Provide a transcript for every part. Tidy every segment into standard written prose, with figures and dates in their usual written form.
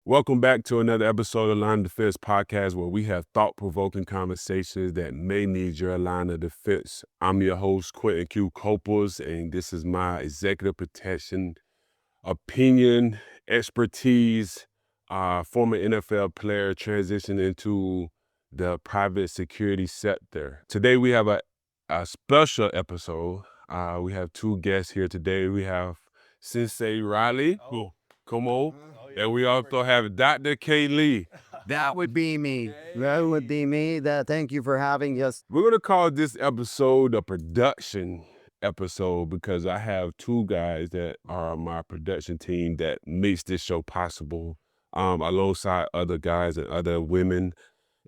Welcome back to another episode of Line of Defense Podcast, where we have thought-provoking conversations that may need your line of defense. I'm your host, Quinton Coples, and this is my executive protection opinion, expertise, former NFL player transitioning into the private security sector. Today we have a special episode. We have two guests here today. We have Sensei Ryley. Oh. Come on. And we also have Dr. K. Lee. That would be me. That would be me. Thank you for having us. We're going to call this episode a production episode because I have two guys that are my production team that makes this show possible, alongside other guys and other women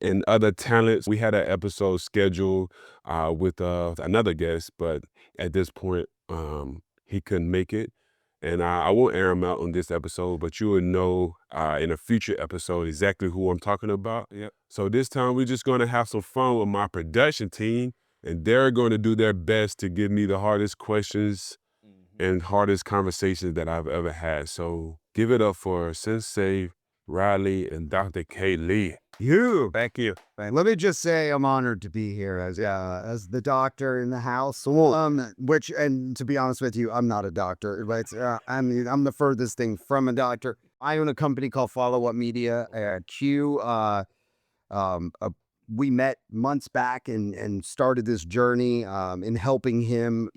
and other talents. We had an episode scheduled with another guest, but at this point, he couldn't make it. And I won't air him out on this episode, but you will know in a future episode exactly who I'm talking about. Yep. So this time we're just going to have some fun with my production team, and they're going to do their best to give me the hardest questions and hardest conversations that I've ever had. So give it up for Sensei Ryley and Dr. K. Lee. Thank you. Let me just say I'm honored to be here as the doctor in the house. And to be honest with you, I'm not a doctor, but I'm the furthest thing from a doctor. I own a company called Follow Up Media. We met months back and started this journey in helping him,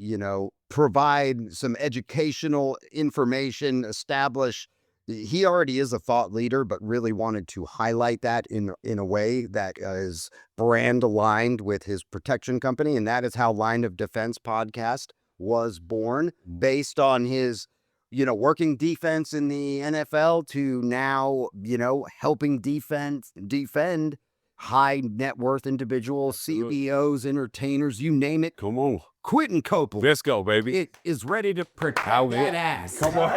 provide some educational information, establish. He already is a thought leader, but really wanted to highlight that in a way that is brand aligned with his protection company. And that is how Line of Defense podcast was born, based on his, working defense in the NFL to now, helping defend high net worth individuals, CEOs, entertainers, you name it. Come on. Quinton Coples. Let's go, baby. It is ready to protect that ass. Come on.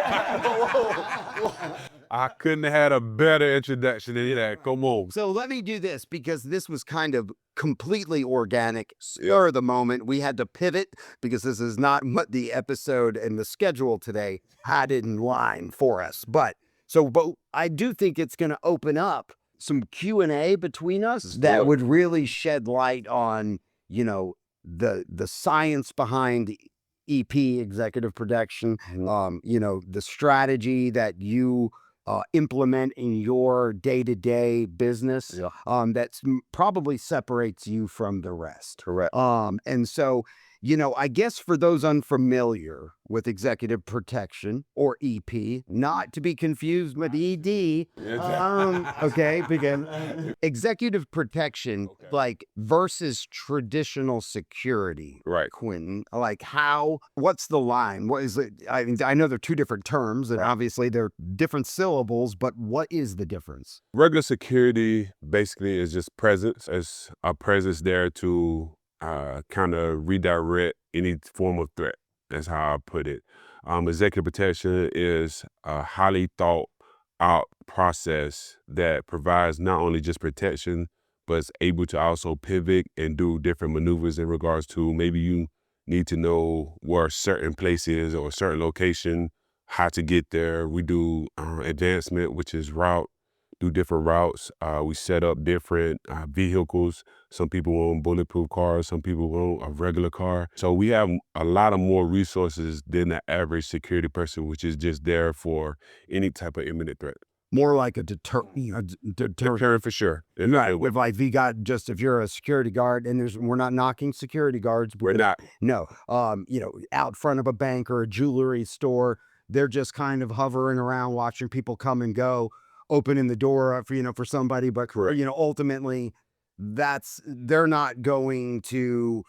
I couldn't have had a better introduction than that. Come on. So let me do this, because this was kind of completely organic. Spur of the moment. We had to pivot because this is not what the episode and the schedule today had in line for us. But I do think it's going to open up some Q&A between us that would really shed light on, the science behind EP, executive protection, the strategy that you implement in your day-to-day business, that probably separates you from the rest. Correct. And so, I guess for those unfamiliar with executive protection, or EP, not to be confused with ED, okay, begin. Executive protection, versus traditional security. Right. Quinton, what's the line? What is it? I know they're two different terms, and obviously they're different syllables, but what is the difference? Regular security basically is just presence. It's a presence there to kind of redirect any form of threat. That's how I put it. Executive protection is a highly thought out process that provides not only just protection, but it's able to also pivot and do different maneuvers in regards to maybe you need to know where a certain place is or a certain location, how to get there. We do advancement, which is do different routes. We set up different vehicles. Some people own bulletproof cars, some people own a regular car. So we have a lot of more resources than the average security person, which is just there for any type of imminent threat. More like a deterrent for sure. Right. If you're a security guard, and we're not knocking security guards. We're not. No. Out front of a bank or a jewelry store, they're just kind of hovering around, watching people come and go, opening the door for somebody. But correct. Ultimately, they're not going to.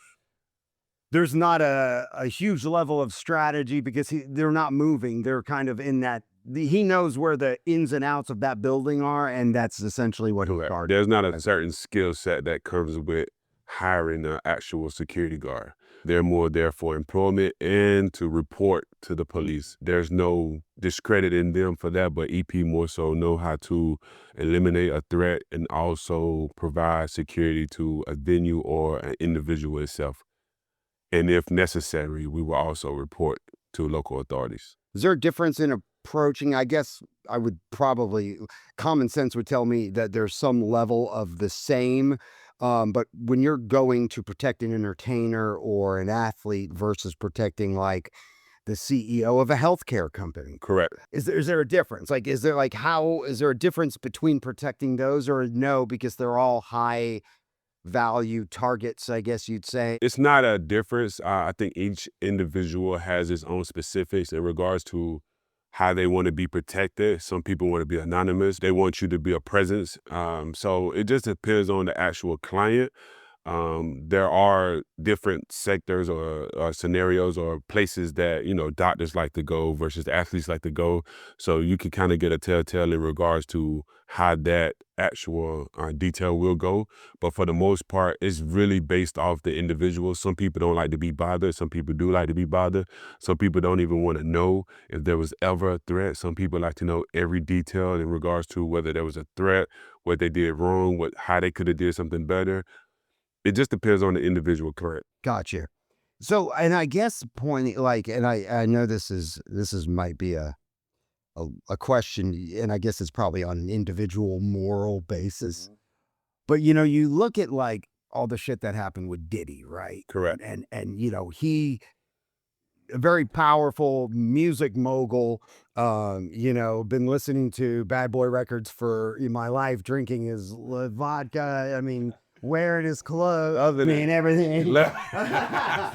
There's not a huge level of strategy because they're not moving. They're kind of in that. He knows where the ins and outs of that building are, and that's essentially what he's guarding. There's not a certain skill set that comes with hiring an actual security guard. They're more there for employment and to report to the police. There's no discredit in them for that, but EP more so know how to eliminate a threat and also provide security to a venue or an individual itself. And if necessary, we will also report to local authorities. Is there a difference in approaching, I guess I would probably common sense would tell me that there's some level of the same. But when you're going to protect an entertainer or an athlete versus protecting like the CEO of a healthcare company, Correct. is there a difference? Like, is there like how is there a difference between protecting those or no? Because they're all high value targets, I guess you'd say. It's not a difference. I think each individual has its own specifics in regards to how they want to be protected. Some people want to be anonymous. They want you to be a presence. So it just depends on the actual client. There are different sectors or scenarios or places that, doctors like to go versus athletes like to go. So you can kind of get a telltale in regards to how that actual detail will go. But for the most part, it's really based off the individual. Some people don't like to be bothered. Some people do like to be bothered. Some people don't even want to know if there was ever a threat. Some people like to know every detail in regards to whether there was a threat, what they did wrong, how they could have did something better. It just depends on the individual, correct? Gotcha. So, and I guess pointing like, and I know this is might be a question, and I guess it's probably on an individual moral basis. Mhm. But you look at like all the shit that happened with Diddy, right? Correct. And he a very powerful music mogul. Been listening to Bad Boy Records for in my life, drinking his vodka. I mean, wearing his clothes. Other I than mean, everything.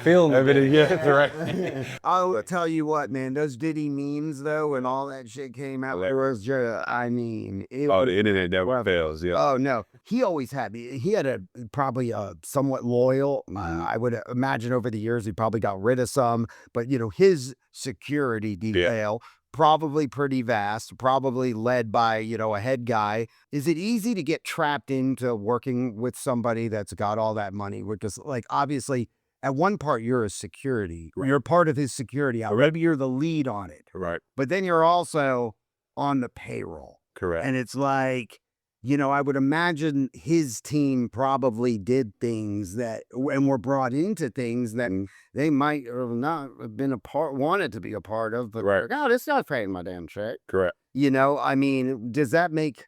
film everything, yeah, that's right. I'll tell you what, man, those Diddy memes though, when all that shit came out, it was just, I mean, it Oh, was the internet never rough. fails, yeah. Oh no, he always had. He had a probably a somewhat loyal. Mhm. I would imagine over the years he probably got rid of some, but his security Yeah. detail probably pretty vast, probably led by a head guy. Is it easy to get trapped into working with somebody that's got all that money? Because like obviously at one part you're a security, Right. you're part of his security. Maybe you're the lead on it, Right. but then you're also on the payroll. Correct. And it's like, I would imagine his team probably did things that, and were brought into things that Mhm. they might have not have been wanted to be a part of, but Right. like, oh, this not paying my damn check. Correct. I mean, does that make,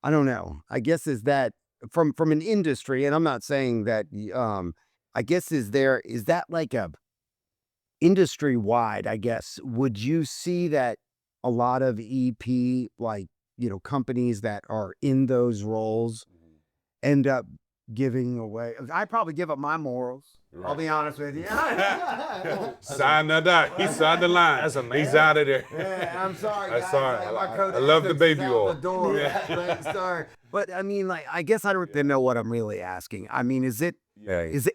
I don't know. I guess is that from an industry, and I'm not saying that, I guess is that like a industry wide, I guess, would you see that a lot of EP, like, companies that are in those roles end up giving away? I probably give up my morals. I'll be honest with you. Sign the dot. He signed the line. As a man. He's out of there. Yeah, I'm sorry, I'm guys. sorry. My code I love the ethics baby is out oil. the door. Yeah. But, sorry. But I mean, like, I guess I don't even know what I'm really asking. I mean, is Yeah.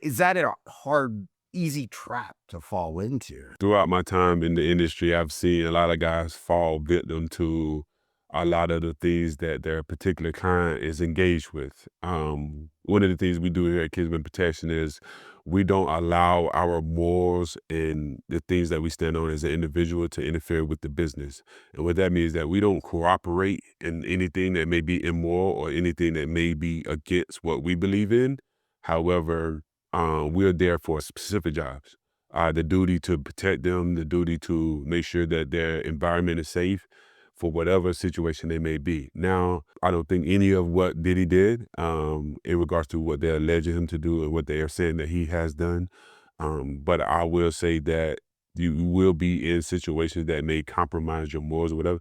that a hard, easy trap to fall into? Throughout my time in the industry, I've seen a lot of guys fall victim to a lot of the things that their particular client is engaged with. One of the things we do here at Kingsmen Protection is we don't allow our morals and the things that we stand on as an individual to interfere with the business. And what that means is that we don't cooperate in anything that may be immoral or anything that may be against what we believe in. However, we're there for specific jobs. The duty to protect them, the duty to make sure that their environment is safe for whatever situation they may be. Now, I don't think any of what Diddy did, in regards to what they're alleging him to do and what they are saying that he has done, but I will say that you will be in situations that may compromise your morals or whatever.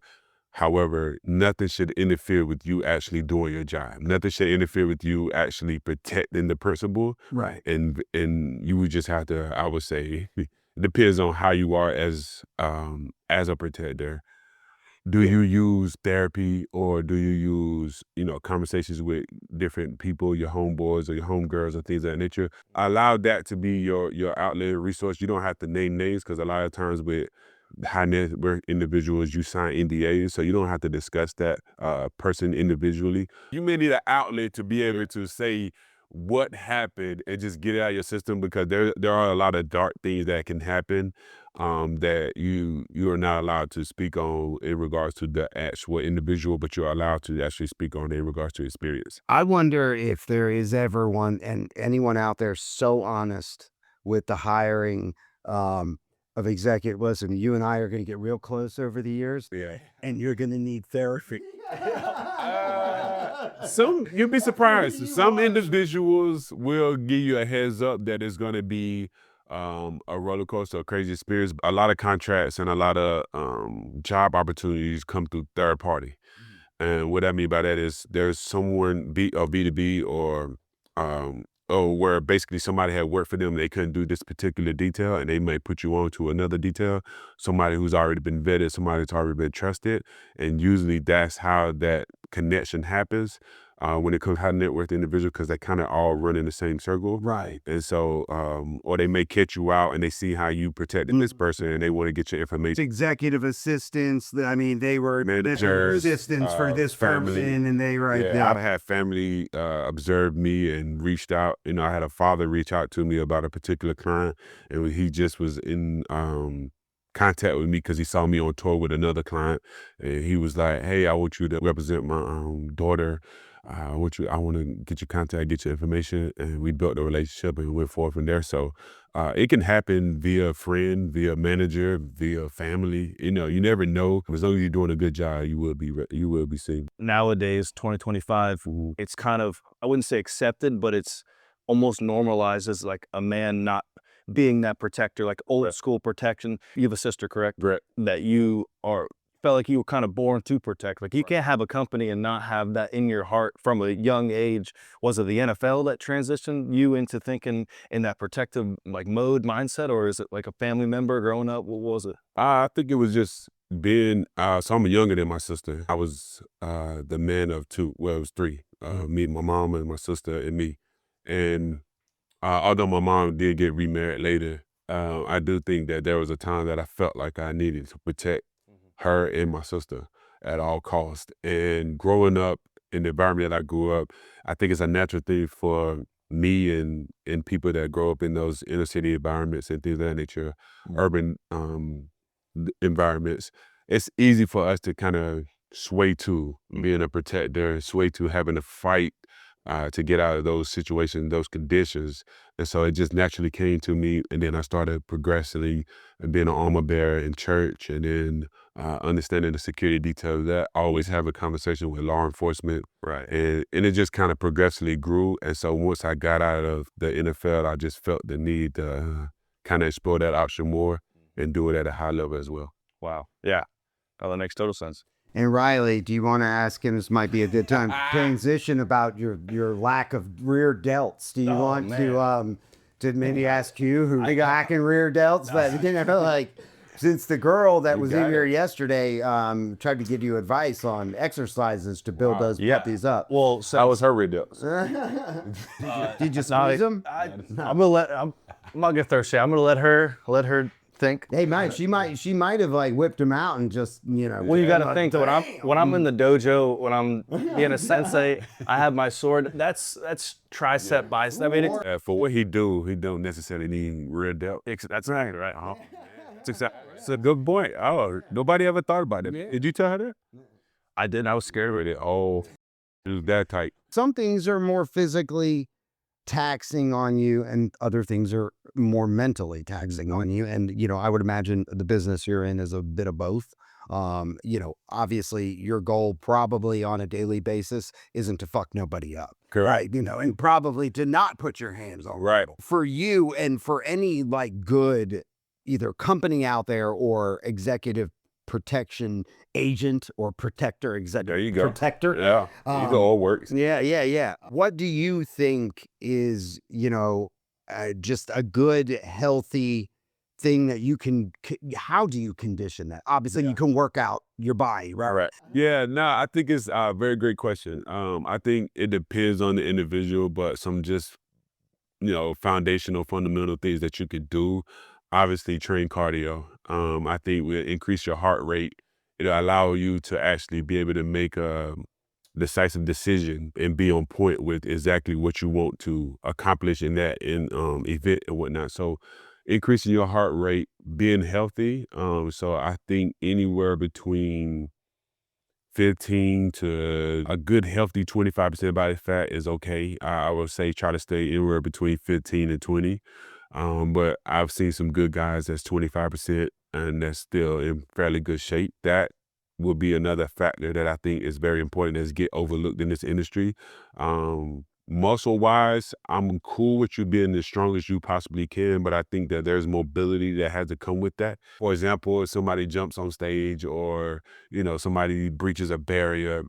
However, nothing should interfere with you actually doing your job. Nothing should interfere with you actually protecting the principal. Right. And you would just have to, I would say, it depends on how you are as a protector. Do you use therapy or do you use, conversations with different people, your homeboys or your homegirls or things of that nature? Allow that to be your outlet resource. You don't have to name names because a lot of times with high net worth individuals, you sign NDAs, so you don't have to discuss that person individually. You may need an outlet to be able to say what happened and just get it out of your system because there are a lot of dark things that can happen that you are not allowed to speak on in regards to the actual individual, but you're allowed to actually speak on it in regards to experience. I wonder if there is ever one and anyone out there so honest with the hiring, um, of executive. Listen, you and I are going to get real close over the years, Yeah. and you're going to need therapy. Some you'll be surprised. Some individuals will give you a heads up that it's going to be a roller coaster, a crazy experience. A lot of contracts and a lot of job opportunities come through third party. And what I mean by that is there's someone B2B or where basically somebody had worked for them, they couldn't do this particular detail, and they may put you on to another detail, somebody who's already been vetted, somebody that's already been trusted, and usually that's how that connection happens when it comes to high net worth individual, because they kind of all run in the same circle. Right. And so, or they may catch you out and they see how you protected this person and they want to get your information. Executive assistants, I mean, they were Managers, assistants for this family. person, and they Yeah, I've had family observe me and reached out. You know, I had a father reach out to me about a particular client, and he just was in contact with me because he saw me on tour with another client, and he was like, "Hey, I want you to represent my daughter. I want to get your contact, get your information," and we built a relationship and went forward from there. So it can happen via a friend, via manager, via family. You know, you never know. As long as you're doing a good job, you will be seen. Nowadays, 2025, it's kind of, I wouldn't say accepted, but it's almost normalized as like a man not being that protector, like old school protection. You have a sister, correct? Right. That you felt like you were kind of born to protect. Like you can't have a company and not have that in your heart from a young age. Was it the NFL that transitioned you into thinking in that protective like mode mindset, or is it like a family member growing up? What was it? I think it was just being, so I'm younger than my sister. I was the man of two, well, it was three, me, my mom, and my sister, and me. And although my mom did get remarried later, I do think that there was a time that I felt like I needed to protect her and my sister at all costs. And growing up in the environment that I grew up, I think it's a natural thing for me and people that grow up in those inner city environments and things of that nature, urban environments. It's easy for us to kind of sway to being a protector, sway to having to fight to get out of those situations, those conditions. And so it just naturally came to me. And then I started progressively being an armor bearer in church, and then understanding the security details of that. I always have a conversation with law enforcement. Right. And it just kind of progressively grew. And so once I got out of the NFL, I just felt the need to kind of explore that option more and do it at a high level as well. Wow. Yeah. Oh, that makes total sense. And Ryley, do you want to ask him? This might be a good time to transition about your lack of rear delts. Do you want to maybe ask you who lacking rear delts? But you know, like, since the girl that was in here yesterday tried to give you advice on exercises to build those puppies up. Well, so How was her red delts? Did you squeeze them? I'm not gonna throw shade. I'm gonna let her think. Hey, she might have like whipped him out and just, you know. Well, you got to think that when I'm in the dojo, when I'm being a sensei, I have my sword. That's tricep, bicep. I mean, For what he don't necessarily need rear delt. that's right. It's a good point. Oh, nobody ever thought about it. Did you tell her that? I did. I was scared with it. Oh, it was that tight. Some things are more physically taxing on you, and other things are more mentally taxing on you. And, you know, I would imagine the business you're in is a bit of both. You know, obviously your goal probably on a daily basis isn't to fuck nobody up. Correct. Right. You know, and probably to not put your hands on Right. people. For you and for any like good either company out there or executive protection agent or protector, executive There you go. protector. Yeah, either or works. Yeah. What do you think is, you know, just a good, healthy thing that you can, how do you condition that? Obviously, you can work out your body, right? Yeah, no, I think it's a very great question. I think it depends on the individual, but some just, you know, foundational, fundamental things that you could do. Obviously, train cardio. I think will increase your heart rate. It'll allow you to actually be able to make a decisive decision and be on point with exactly what you want to accomplish in that event and whatnot. So increasing your heart rate, being healthy. So I think anywhere between 15 to a good healthy 25% body fat is okay. I would say try to stay anywhere between 15 and 20. But I've seen some good guys that's 25% and that's still in fairly good shape. That will be another factor that I think is very important that's get overlooked in this industry. Muscle wise, I'm cool with you being as strong as you possibly can, but I think that there's mobility that has to come with that. For example, if somebody jumps on stage or, somebody breaches a barrier,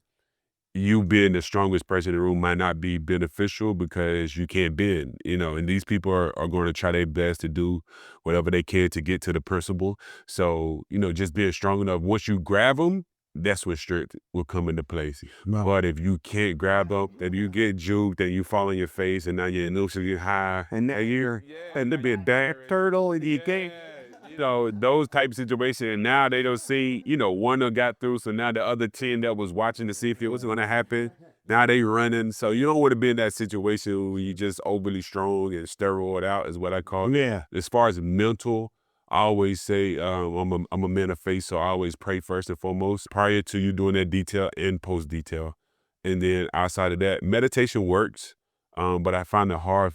you being the strongest person in the room might not be beneficial because you can't bend, and these people are going to try their best to do whatever they can to get to the principal. So, just being strong enough, once you grab them, that's when strength will come into place. Wow. But if you can't grab them, then you get juked and you fall on your face and now your initials get high and now and to be a damn turtle and you can't. Those type of situations, and now they don't see, one that got through, so now the other 10 that was watching to see if it was going to happen, now they running. So you don't want to be in that situation where you just overly strong and steroid out is what I call it. Yeah. As far as mental, I always say I'm a man of faith, so I always pray first and foremost prior to you doing that detail and post detail. And then outside of that, meditation works. But I find it hard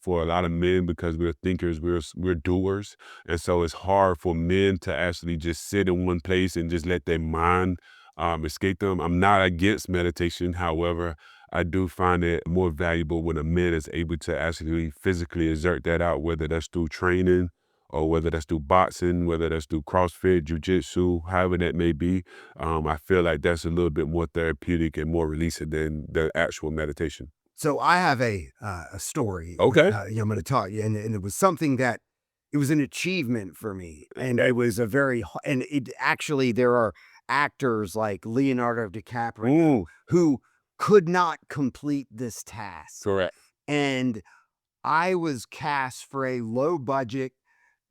for a lot of men because we're thinkers, we're doers. And so it's hard for men to actually just sit in one place and just let their mind escape them. I'm not against meditation. However, I do find it more valuable when a man is able to actually physically exert that out, whether that's through training or whether that's through boxing, whether that's through CrossFit, jiu-jitsu, however that may be. I feel like that's a little bit more therapeutic and more releasing than the actual meditation. So I have a story. Okay. I'm going to tell you, and it was something that it was an achievement for me, and it was and it actually there are actors like Leonardo DiCaprio who could not complete this task, Correct. and I was cast for a low budget,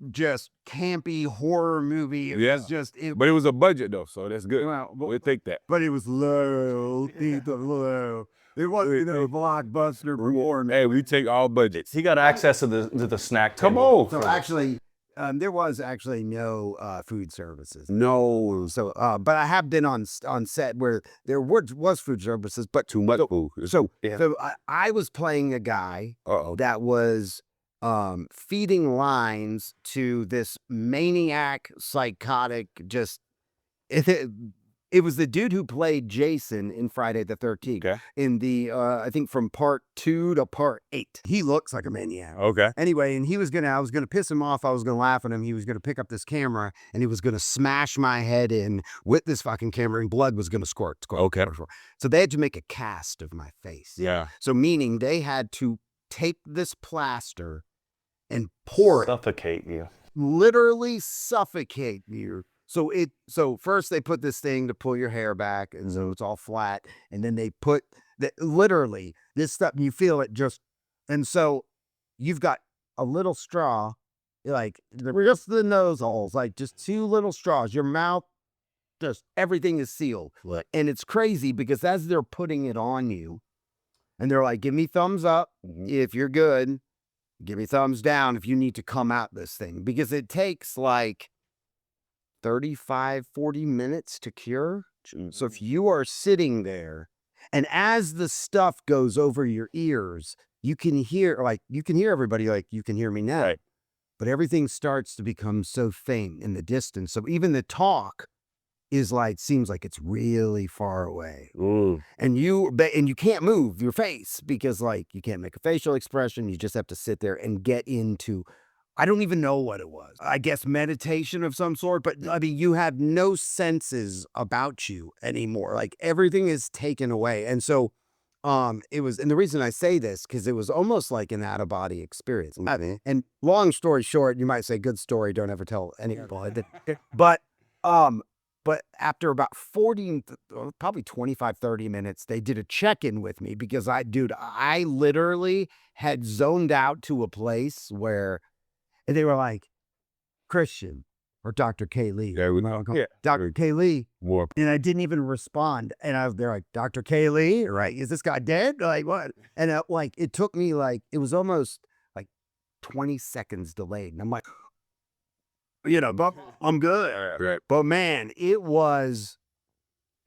just campy horror movie. It was just, but it was a budget though, so that's good. Well, We'll take that. but it was low, low. It wasn't blockbuster horror. Hey, we take all budgets. He got access to the snack table. Come on. So actually, there was actually no food services. No. So, but I have been on set where there was food services, but Too much food. So I was playing a guy that was feeding lines to this maniac, psychotic, just it was the dude who played Jason in Friday the 13th. Okay. In the I think from part 2 to part 8. He looks like a maniac. Okay. Anyway, and I was gonna piss him off, I was gonna laugh at him, he was gonna pick up this camera and he was gonna smash my head in with this fucking camera and blood was gonna squirt. Okay. So they had to make a cast of my face. Yeah. So meaning they had to take this plaster and pour it. Suffocate you. Literally suffocate you. So first they put this thing to pull your hair back, and so it's all flat, and then they put literally this stuff. You feel it just, and so you've got a little straw, like just the nose holes, like just 2 little straws. Your mouth, just everything is sealed, and it's crazy because as they're putting it on you, and they're like, "Give me thumbs up if you're good. Give me thumbs down if you need to come out this thing," because it takes like 35, 40 minutes to cure. So if you are sitting there and as the stuff goes over your ears, you can hear everybody like you can hear me now. Right. But everything starts to become so faint in the distance. So even the talk is seems like it's really far away. And you can't move your face because you can't make a facial expression. You just have to sit there and get into, I don't even know what it was. I guess meditation of some sort, but I mean, you have no senses about you anymore. Everything is taken away. And so it was, and the reason I say this, because it was almost like an out-of-body experience. And long story short, you might say, good story, don't ever tell anybody. But after about 40, probably 25, 30 minutes, they did a check-in with me because I literally had zoned out to a place where, and they were like, Kristian or Dr. K. Lee. Dr. K. Lee. And I didn't even respond. And they're like, Dr. K. Lee, right? Is this guy dead? Like, what? And it took me it was almost 20 seconds delayed. And I'm like, but I'm good. Right. But man, it was,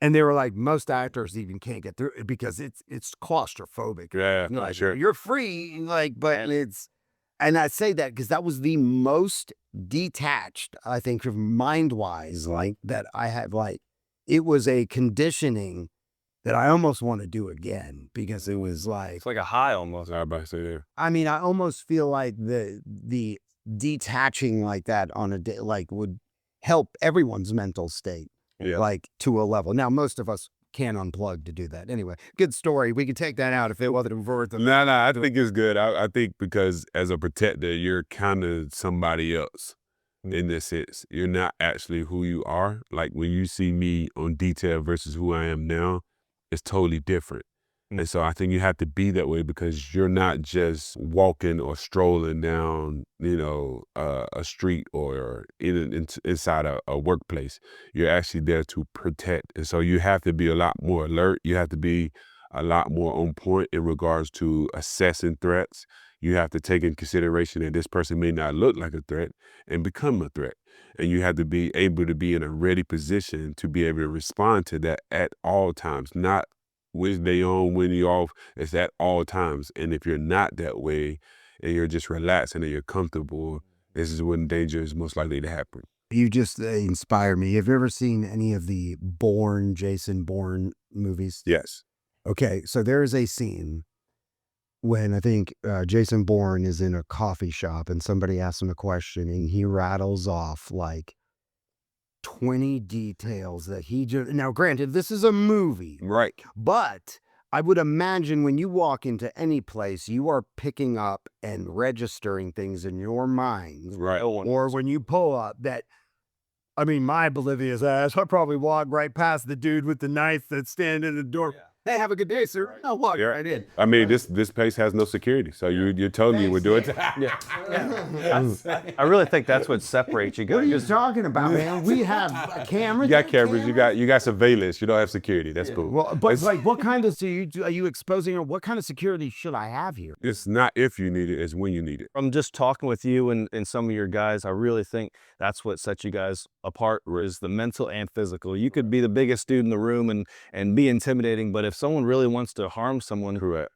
and they were like, most actors even can't get through it because it's claustrophobic. Yeah, Like, sure. you're free, but it's, And I say that because that was the most detached, I think, of mind-wise, like, that I have, like, it was a conditioning that I almost want to do again because it was like, It's like a high almost. I was about to say there. I mean, I almost feel like the detaching like that on a day, like, would help everyone's mental state, Yeah. like, to a level. Now, most of us can't unplug to do that. Anyway, good story. We could take that out if it wasn't worth it. No, I think it's good. I think because as a protector, you're kind of somebody else in this sense. You're not actually who you are. Like when you see me on detail versus who I am now, it's totally different. And so I think you have to be that way because you're not just walking or strolling down, a street or inside a workplace. You're actually there to protect. And so you have to be a lot more alert. You have to be a lot more on point in regards to assessing threats. You have to take in consideration that this person may not look like a threat and become a threat. And you have to be able to be in a ready position to be able to respond to that at all times, not which day on, when you're off. It's at all times. And if you're not that way and you're just relaxing and you're comfortable, this is when danger is most likely to happen. You just inspire me. Have you ever seen any of the Jason Bourne movies? Yes. Okay, so there is a scene when I think Jason Bourne is in a coffee shop and somebody asks him a question and he rattles off like 20 details that he just, now granted, this is a movie, Right. but I would imagine when you walk into any place, you are picking up and registering things in your mind. Right. Or when you pull up that, I mean, my oblivious ass, I probably walk right past the dude with the knife that's standing in the door. Hey, have a good day, sir. I'll walk right in. I mean, this place has no security, so you're telling me we're doing it. I really think that's what separates you guys. What are you talking about, man? We have cameras. You got cameras, you got surveillance, you don't have security. That's cool. Well, but like, what kind of, are you exposing, or what kind of security should I have here? It's not if you need it, it's when you need it. From just talking with you and some of your guys, I really think that's what sets you guys apart, is the mental and physical. You could be the biggest dude in the room and be intimidating, but if someone really wants to harm someone, Correct.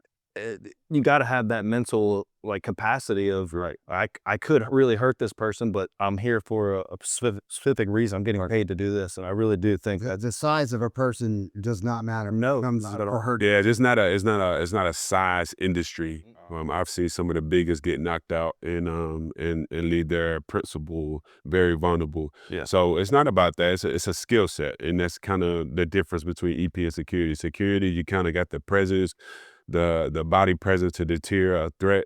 You got to have that mental capacity of, right, I could really hurt this person, but I'm here for a specific reason. I'm getting paid to do this, and I really do think that The size of a person does not matter. No, Comes not at all. or hurt. Yeah, it's not a size industry. I've seen some of the biggest get knocked out and leave their principal very vulnerable. Yeah. So it's not about that. It's a skill set, and that's kind of the difference between EP and security. Security, you kind of got the presence, the body presence to deter a threat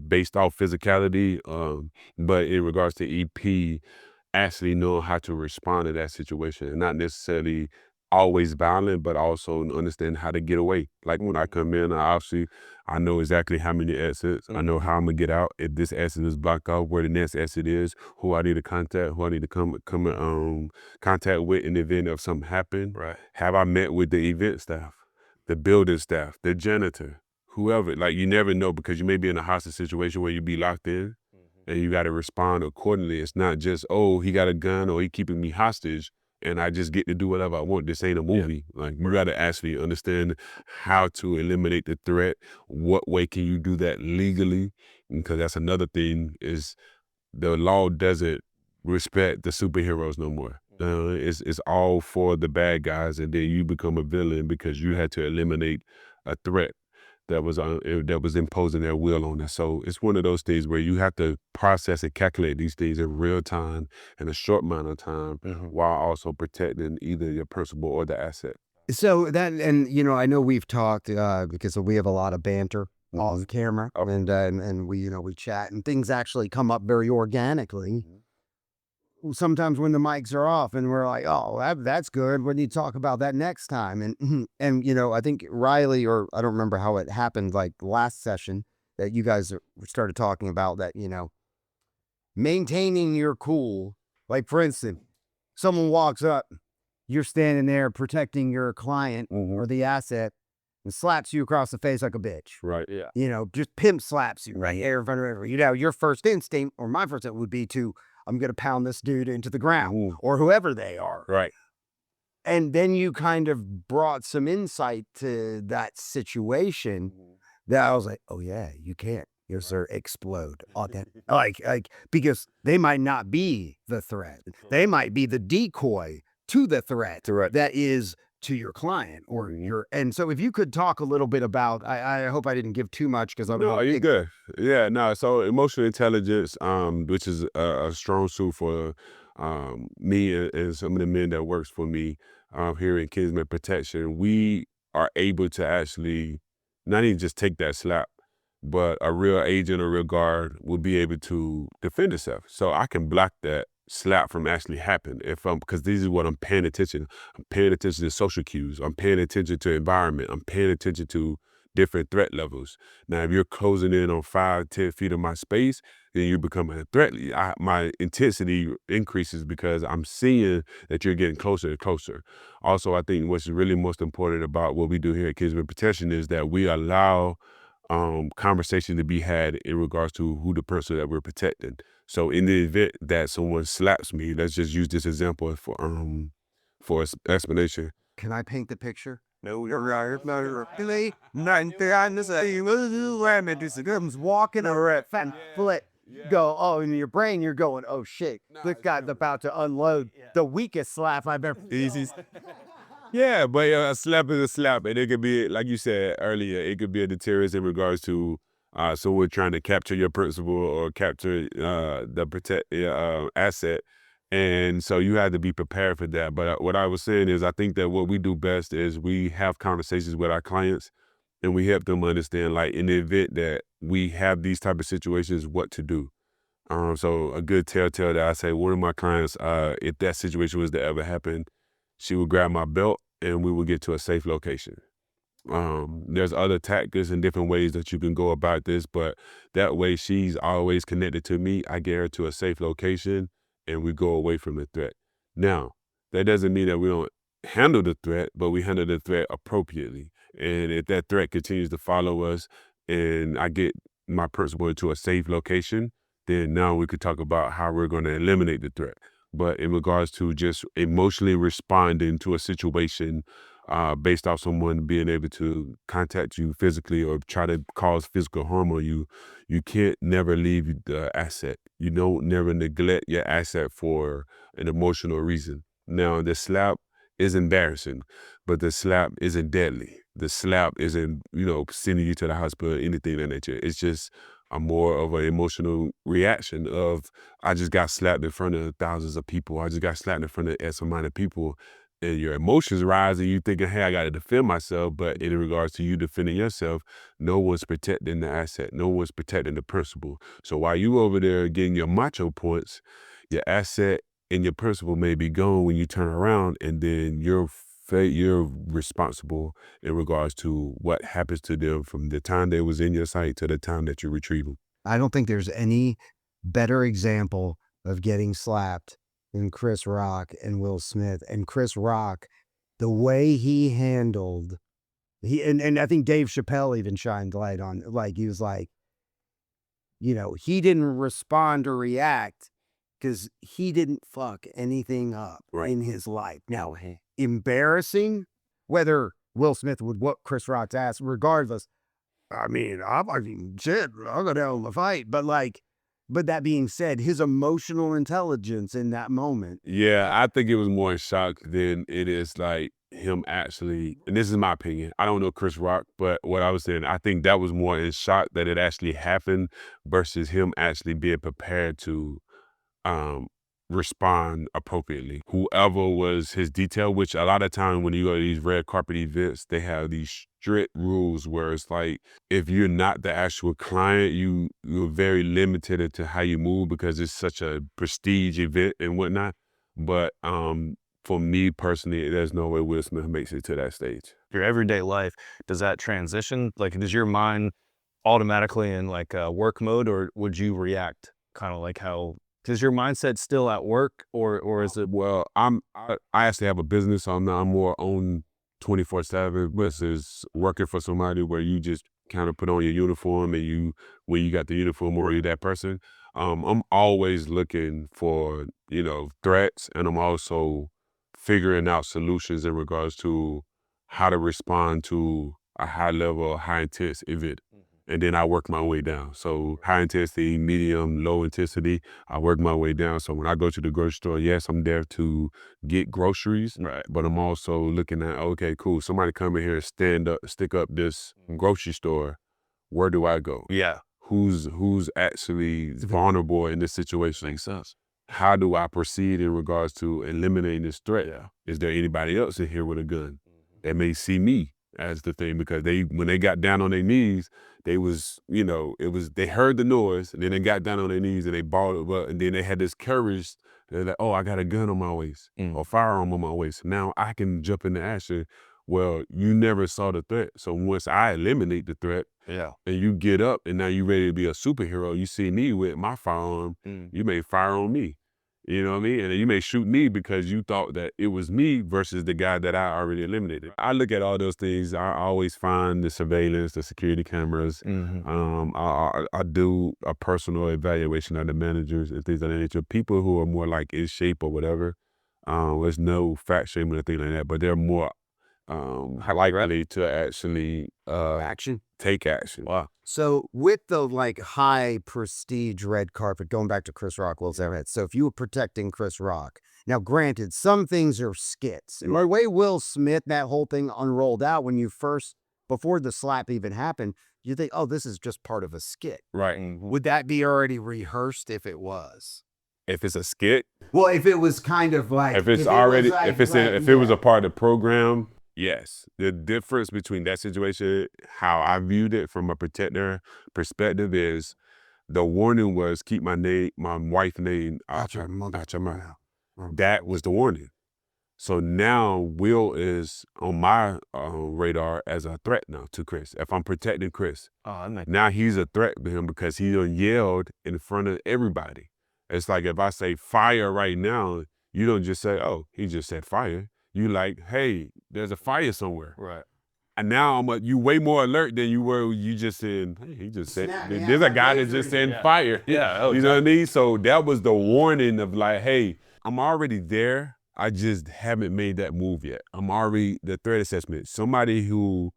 based off physicality. But in regards to EP, actually knowing how to respond to that situation and not necessarily always violent, but also understand how to get away. Like when I come in, I know exactly how many exits. I know how I'm gonna get out. If this exit is blocked off, where the next exit is, who I need to contact, who I need to come contact with in the event of something happen. Right. Have I met with the event staff, the building staff, the janitor, whoever? Like you never know because you may be in a hostage situation where you be locked in and you got to respond accordingly. It's not just, oh, he got a gun or he keeping me hostage and I just get to do whatever I want. This ain't a movie. Like you got to actually understand how to eliminate the threat. What way can you do that legally? Because that's another thing is the law doesn't respect the superheroes no more. It's all for the bad guys, and then you become a villain because you had to eliminate a threat that was imposing their will on us. So it's one of those things where you have to process and calculate these things in real time in a short amount of time while also protecting either your principal or the asset. So that, and I know we've talked because we have a lot of banter off camera, and we chat, and things actually come up very organically. Sometimes when the mics are off and we're like, oh, that's good. We need to talk about that next time. And I think Ryley, or I don't remember how it happened, like last session that you guys started talking about that, maintaining your cool. Like for instance, someone walks up, you're standing there protecting your client or the asset and slaps you across the face like a bitch. Right. Yeah. Just pimp slaps you right here in front of everyone. Your first instinct, or my first instinct would be to, I'm going to pound this dude into the ground or whoever they are. Right. And then you kind of brought some insight to that situation that I was like, oh yeah, you can't. Yes, sir. Explode. Like, because they might not be the threat. They might be the decoy to the threat that is to your client or your. And so, if you could talk a little bit about, I hope I didn't give too much because I'm No, you're good. Yeah, no. So emotional intelligence, which is a strong suit for me and some of the men that works for me here in Kingsmen Protection, we are able to actually not even just take that slap, but a real agent or real guard will be able to defend itself. So I can block that slap from actually happening because this is what I'm paying attention. I'm paying attention to social cues. I'm paying attention to environment. I'm paying attention to different threat levels. Now, if you're closing in on 5-10 feet of my space, then you become a threat. My intensity increases because I'm seeing that you're getting closer and closer. Also, I think what's really most important about what we do here at Kingsmen Protection is that we allow conversation to be had in regards to who the person that we're protecting. So in the event that someone slaps me, let's just use this example for explanation. Can I paint the picture? No, you're right. Comes walking a fat foot. Go, oh, in your brain, you're going, oh shit, this guy's about to unload the weakest slap I've ever. Easy. Yeah, but a slap is a slap, and it could be, like you said earlier, it could be a deterrent in regards to someone trying to capture your principal or capture the protect asset, and so you have to be prepared for that. But what I was saying is, I think that what we do best is we have conversations with our clients, and we help them understand, like in the event that we have these type of situations, what to do. So a good telltale that I say, one of my clients, if that situation was to ever happen, she would grab my belt and we would get to a safe location. There's other tactics and different ways that you can go about this, but that way she's always connected to me. I get her to a safe location and we go away from the threat. Now, that doesn't mean that we don't handle the threat, but we handle the threat appropriately. And if that threat continues to follow us and I get my principal into a safe location, then now we could talk about how we're going to eliminate the threat. But in regards to just emotionally responding to a situation based off someone being able to contact you physically or try to cause physical harm on you, you can't never leave the asset. You don't never neglect your asset for an emotional reason. Now, the slap is embarrassing, but the slap isn't deadly. The slap isn't, sending you to the hospital or anything of that nature. It's just a more of an emotional reaction of, I just got slapped in front of thousands of people. I just got slapped in front of X amount of people. And your emotions rise and you thinking, hey, I got to defend myself. But in regards to you defending yourself, no one's protecting the asset. No one's protecting the principal. So while you over there getting your macho points, your asset and your principal may be gone when you turn around, and then you're responsible in regards to what happens to them from the time they was in your sight to the time that you retrieve them. I don't think there's any better example of getting slapped than Chris Rock and Will Smith. And Chris Rock, the way he handled, and I think Dave Chappelle even shined light on, like, he was like, he didn't respond or react because he didn't fuck anything up in his life. Now, embarrassing, whether Will Smith would whoop Chris Rock's ass, regardless. I mean, I'm like, shit, I'm gonna have a fight. But that being said, his emotional intelligence in that moment. Yeah, I think it was more in shock than it is like him actually, and this is my opinion. I don't know Chris Rock, but what I was saying, I think that was more in shock that it actually happened versus him actually being prepared to um, respond appropriately. Whoever was his detail, which a lot of time when you go to these red carpet events, they have these strict rules where it's like, if you're not the actual client, you're very limited to how you move because it's such a prestige event and whatnot. But for me personally, there's no way Will Smith makes it to that stage. Your everyday life, does that transition? Like, does your mind automatically in like work mode, or would you react kind of like how? Is your mindset still at work, or is it? Well, I actually have a business, so I'm more on 24/7 versus working for somebody where you just kind of put on your uniform and when you got the uniform or you're that person. I'm always looking for, threats, and I'm also figuring out solutions in regards to how to respond to a high level, high intense event. and then I work my way down. So high intensity, medium, low intensity, I work my way down. So when I go to the grocery store, yes, I'm there to get groceries, Right. but I'm also looking at, okay, cool, somebody come in here and stick up this grocery store. Where do I go? Yeah. Who's actually vulnerable in this situation? Makes sense. How do I proceed in regards to eliminating this threat? Yeah. Is there anybody else in here with a gun? They may see me as the thing, because when they got down on their knees, they was, they heard the noise, and then they got down on their knees and they balled up, and then they had this courage. They're like, oh, I got a gun on my waist or firearm on my waist. Now I can jump into action. Well, you never saw the threat. So once I eliminate the threat, Yeah. and you get up and now you ready to be a superhero, you see me with my firearm, you may fire on me. You know what I mean? And you may shoot me because you thought that it was me versus the guy that I already eliminated. I look at all those things. I always find the surveillance, the security cameras. I do a personal evaluation of the managers and things of that nature. People who are more like in shape or whatever, there's no fat shaming or thing like that, but they're more likely to actually take action. Wow. So with the like high prestige red carpet, going back to Chris Rockwell's evidence. So if you were protecting Chris Rock, now granted, some things are skits. And the way Will Smith, that whole thing unrolled out when you first, before the slap even happened, you think, oh, this is just part of a skit. Right. Would that be already rehearsed if it was? If it's a skit, Well, if it was kind of like, if it's if it was a part of the program, yes. The difference between that situation, how I viewed it from a protector perspective, is the warning was keep my wife's name out your mouth. That was the warning. So now Will is on my radar as a threat now to Chris. If I'm protecting Chris, now he's a threat to him because he done yelled in front of everybody. It's like if I say fire right now, you don't just say, oh, he just said fire. You like, hey, there's a fire somewhere. Right. And now you way more alert than you were. You just said, hey, he just said, there's a guy that just said fire. Yeah. You know what I mean? So that was the warning of like, hey, I'm already there. I just haven't made that move yet. I'm already the threat assessment. Somebody who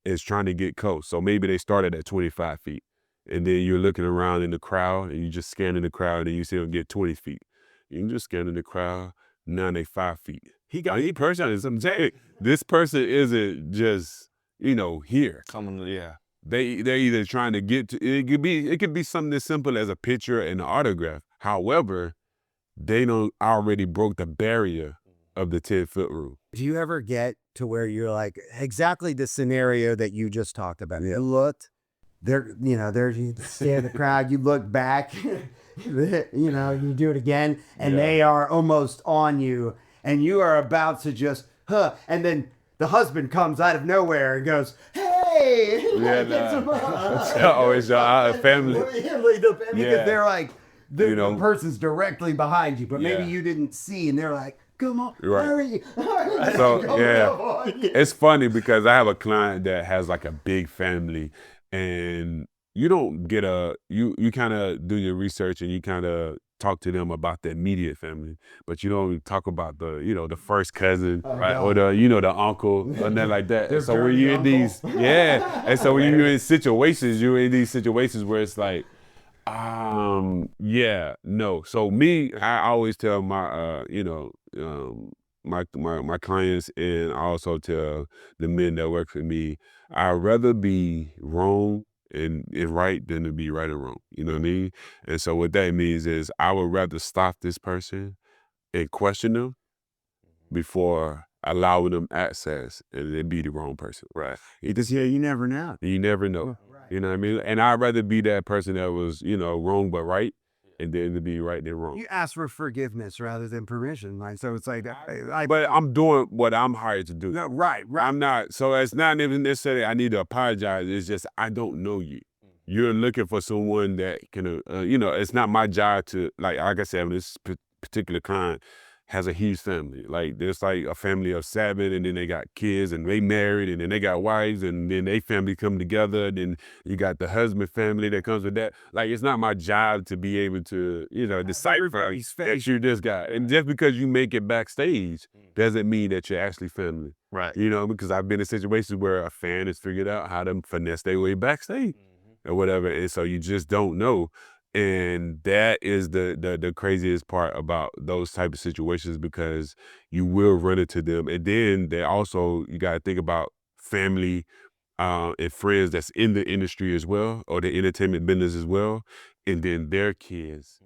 is trying to get close. So maybe they started at 25 feet. And then you're looking around in the crowd and you just scanning the crowd and you see them get 20 feet. You can just scan in the crowd. Now they 5 feet. This person isn't just, here. They're either trying to get to, it could be something as simple as a picture and an autograph. However, they don't already broke the barrier of the 10-foot rule. Do you ever get to where you're like, exactly the scenario that you just talked about? You looked, you stare at the crowd, you look back, you do it again, and they are almost on you, and you are about to just, and then the husband comes out of nowhere and goes, hey! It's always family. Because they're like, the person's directly behind you, but maybe you didn't see, and they're like, come on, hurry. So, it's funny because I have a client that has like a big family, and you don't get you kind of do your research and you kind of talk to them about the immediate family, but you don't talk about the first cousin, right? Or the uncle, or nothing like that. And so when you're in these, and so when you're in these situations where it's like, no. So me, I always tell my, my clients, and I also tell the men that work for me, I'd rather be wrong and right than to be right and wrong. You know what I mean? And so what that means is I would rather stop this person and question them before allowing them access and they be the wrong person. Right. Because you never know. You never know. You know what I mean? And I'd rather be that person that was, wrong but right, and then to be right than wrong. You ask for forgiveness rather than permission. Like, so it's like, but I'm doing what I'm hired to do. No, right. I'm not, so it's not even necessarily I need to apologize. It's just, I don't know you. You're looking for someone that can, it's not my job to, like I said, this particular client has a huge family. Like, there's like a family of 7, and then they got kids, and they married, and then they got wives, and then they family come together, and then you got the husband family that comes with that. Like, it's not my job to be able to, decipher that you're this guy. And just because you make it backstage doesn't mean that you're actually family. Right. Because I've been in situations where a fan has figured out how to finesse their way backstage. or whatever, and so you just don't know. And that is the craziest part about those type of situations, because you will run into them. And then they also, you got to think about family and friends that's in the industry as well, or the entertainment business as well, and then their kids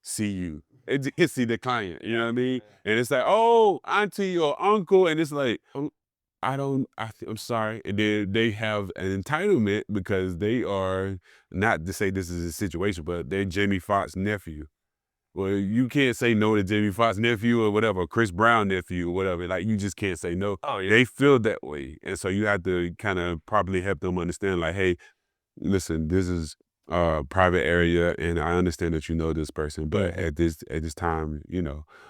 see you and see the client, you know what I mean? And it's like, oh, auntie or uncle, and it's like, oh, I'm sorry. And then they have an entitlement because they are, not to say this is a situation, but they're Jamie Foxx's nephew. Well, you can't say no to Jamie Foxx's nephew or whatever, Chris Brown nephew or whatever. Like, you just can't say no. Oh, yeah. They feel that way. And so you have to kind of properly help them understand, like, hey, listen, this is a private area, and I understand that you know this person, but at this time,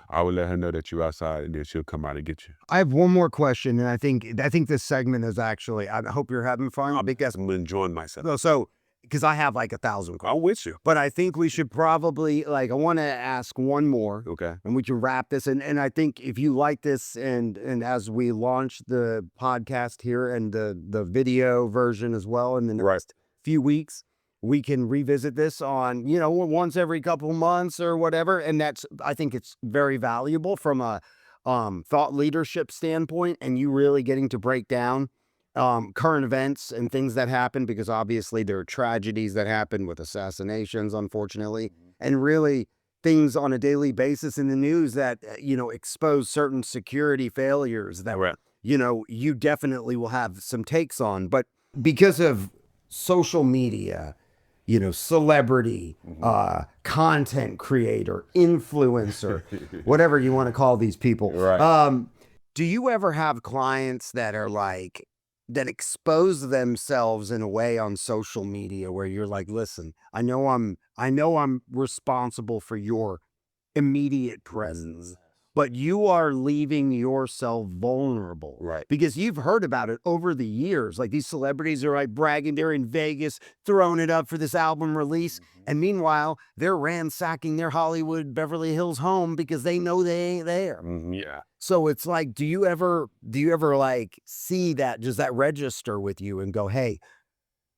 I would let her know that you're outside, and then she'll come out and get you. I have one more question, and I think this segment is actually. I hope you're having fun because I'm enjoying myself. so because I have like 1,000 questions, I'm with you. but I think we should probably I want to ask one more. Okay. And we can wrap this. And I think if you like this, and as we launch the podcast here and the video version as well in the next few weeks, we can revisit this on, once every couple months or whatever. And I think it's very valuable from a thought leadership standpoint, and you really getting to break down current events and things that happen, because obviously there are tragedies that happen with assassinations, unfortunately, and really things on a daily basis in the news that, expose certain security failures that, you definitely will have some takes on. But because of social media, celebrity, content creator, influencer, whatever you want to call these people. Right. Do you ever have clients that are like, that expose themselves in a way on social media where you're like, listen, I know I'm responsible for your immediate presence, but you are leaving yourself vulnerable. Right. Because you've heard about it over the years. Like, these celebrities are like bragging, they're in Vegas, throwing it up for this album release. And meanwhile, they're ransacking their Hollywood Beverly Hills home because they know they ain't there. Yeah. So it's like, do you ever like see that, does that register with you and go, hey,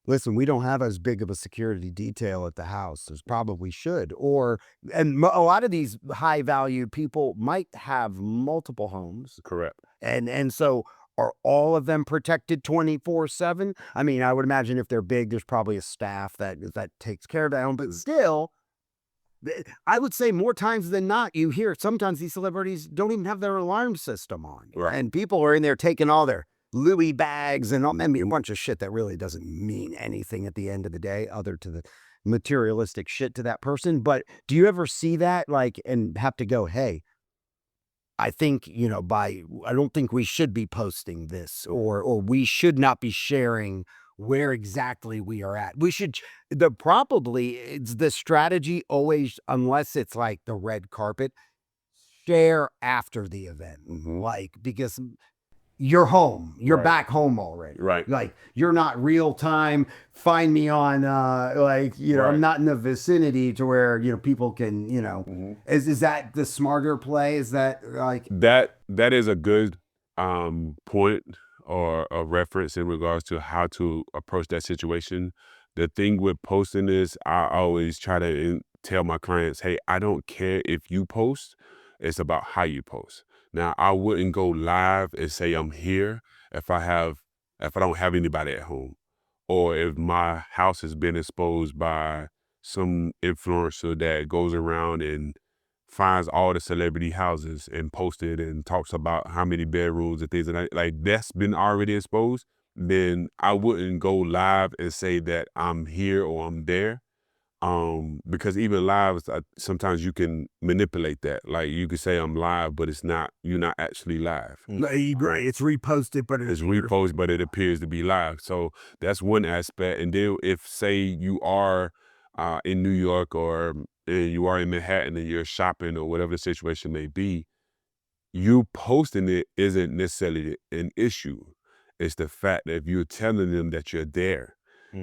listen, we don't have as big of a security detail at the house as probably should? And a lot of these high value people might have multiple homes. Correct. And so are all of them protected 24/7? I mean, I would imagine if they're big, there's probably a staff that takes care of that home, but still, I would say more times than not, you hear sometimes these celebrities don't even have their alarm system on. Right. And people are in there taking all their Louis bags and maybe a bunch of shit that really doesn't mean anything at the end of the day, other to the materialistic shit to that person. But do you ever see that, like, and have to go, hey, I think, I don't think we should be posting this, or we should not be sharing where exactly we are at. We should, it's the strategy always, unless it's like the red carpet, share after the event. Like, because you're home, you're back home already. Right. Like, you're not real time. Find me on, I'm not in the vicinity to where, people can, is that the smarter play? Is that like that is a good point or a reference in regards to how to approach that situation. The thing with posting is, I always try to tell my clients, hey, I don't care if you post, it's about how you post. Now, I wouldn't go live and say I'm here if I don't have anybody at home, or if my house has been exposed by some influencer that goes around and finds all the celebrity houses and posts it and talks about how many bedrooms and things like that's been already exposed. Then I wouldn't go live and say that I'm here or I'm there. Because even live, sometimes you can manipulate that. Like, you could say I'm live, but you're not actually live. right? It's reposted, but It's reposted, but it appears to be live. So that's one aspect. And then if, say, you are in New York, or you are in Manhattan and you're shopping, or whatever the situation may be, you posting it isn't necessarily an issue. It's the fact that if you're telling them that you're there.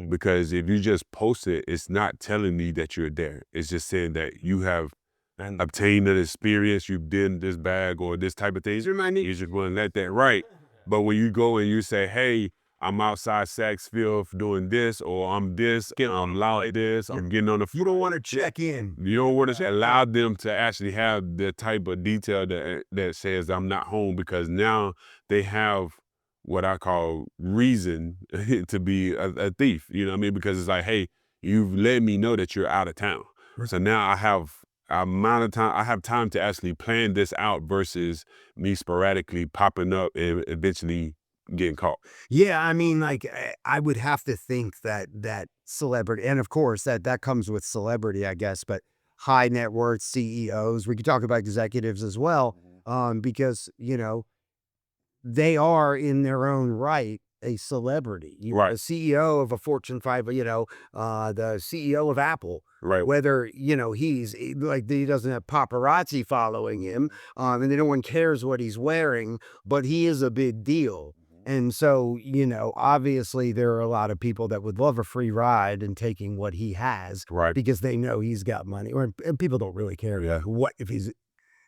Because if you just post it, it's not telling me that you're there. It's just saying that you have obtained an experience, you've been this bag or this type of thing. You're just going to let that right. But when you go and you say, hey, I'm outside Saxville doing this, or I'm this, I'm like this, I'm getting on the You don't want to check in. You don't want to allow them to actually have the type of detail that says I'm not home, because now they have what I call reason to be a thief. You know what I mean? Because it's like, hey, you've let me know that you're out of town. So now I have amount of time. I have time to actually plan this out versus me sporadically popping up and eventually getting caught. Yeah, I mean, like, I would have to think that celebrity, and of course that comes with celebrity, I guess, but high net worth CEOs, we could talk about executives as well, because, they are in their own right a celebrity. Right. The CEO of a Fortune 5, the CEO of Apple, Right. whether, he's like, he doesn't have paparazzi following him, and no one cares what he's wearing, but he is a big deal. And so, obviously there are a lot of people that would love a free ride and taking what he has Right. because they know he's got money, and people don't really care Yeah. what if he's.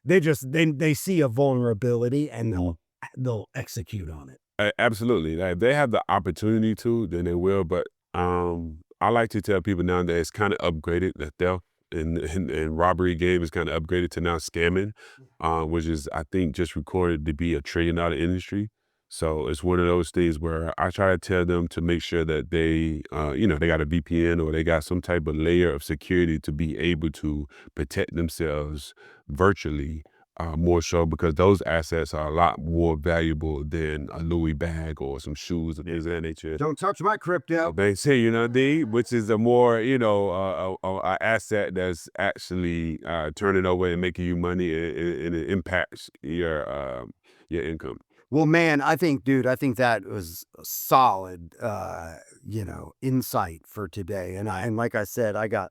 They see a vulnerability and they'll execute on it. Absolutely. Like, if they have the opportunity to, then they will. But I like to tell people now that it's kind of upgraded. The theft and robbery game is kind of upgraded to now scamming, which is, I think, just recorded to be a $1 trillion industry. So it's one of those things where I try to tell them to make sure that they, they got a VPN or they got some type of layer of security to be able to protect themselves virtually. More so because those assets are a lot more valuable than a Louis bag or some shoes or things of that nature. Don't touch my crypto. They say, which is a more, a asset that's actually turning over and making you money, and it impacts your income. Well, man, I think that was a solid, insight for today. And like I said, I got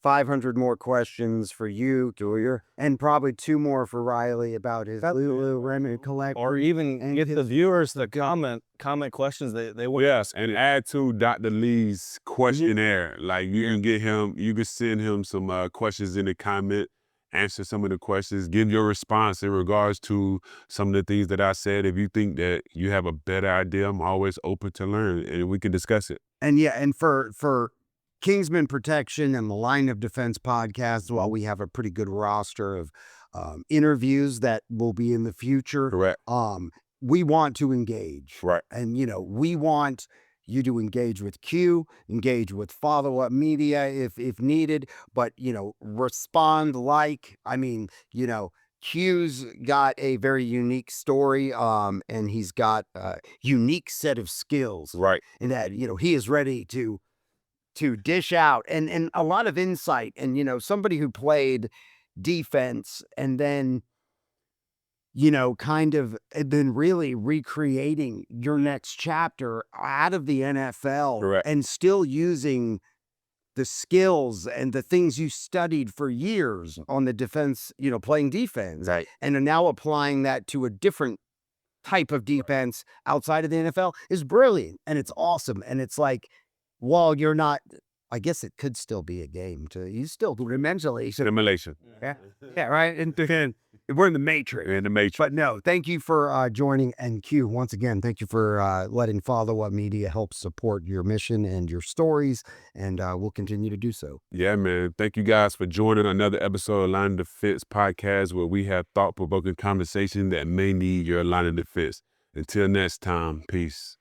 500 more questions for you, Julia, and probably 2 more for Ryley about his Lululemon collection. Or even get the viewers to comment questions they want. Yes, and add to Dr. Lee's questionnaire. Like, you can send him some questions in the comment, answer some of the questions, give your response in regards to some of the things that I said. If you think that you have a better idea, I'm always open to learn, and we can discuss it. And yeah, and for Kingsmen Protection and the Line of Defense podcast, while we have a pretty good roster of interviews that will be in the future. Correct. We want to engage. Right. And, we want you to engage with Q, engage with follow-up media if needed, but, respond Q's got a very unique story, and he's got a unique set of skills. Right. And that, he is ready to dish out and a lot of insight, and somebody who played defense and then kind of been really recreating your next chapter out of the NFL. Correct. And still using the skills and the things you studied for years on the defense, playing defense, Right. and are now applying that to a different type of defense outside of the NFL is brilliant, and it's awesome. And it's like, while you're not, I guess it could still be a game too. You still do it mentally. Simulation. Yeah, right. And we're in the matrix. We're in the matrix. But no, thank you for joining. And Q, once again, thank you for letting Follow Up Media help support your mission and your stories. And we'll continue to do so. Yeah, man. Thank you guys for joining another episode of Line of Defense podcast, where we have thought-provoking conversation that may need your line of defense. Until next time, peace.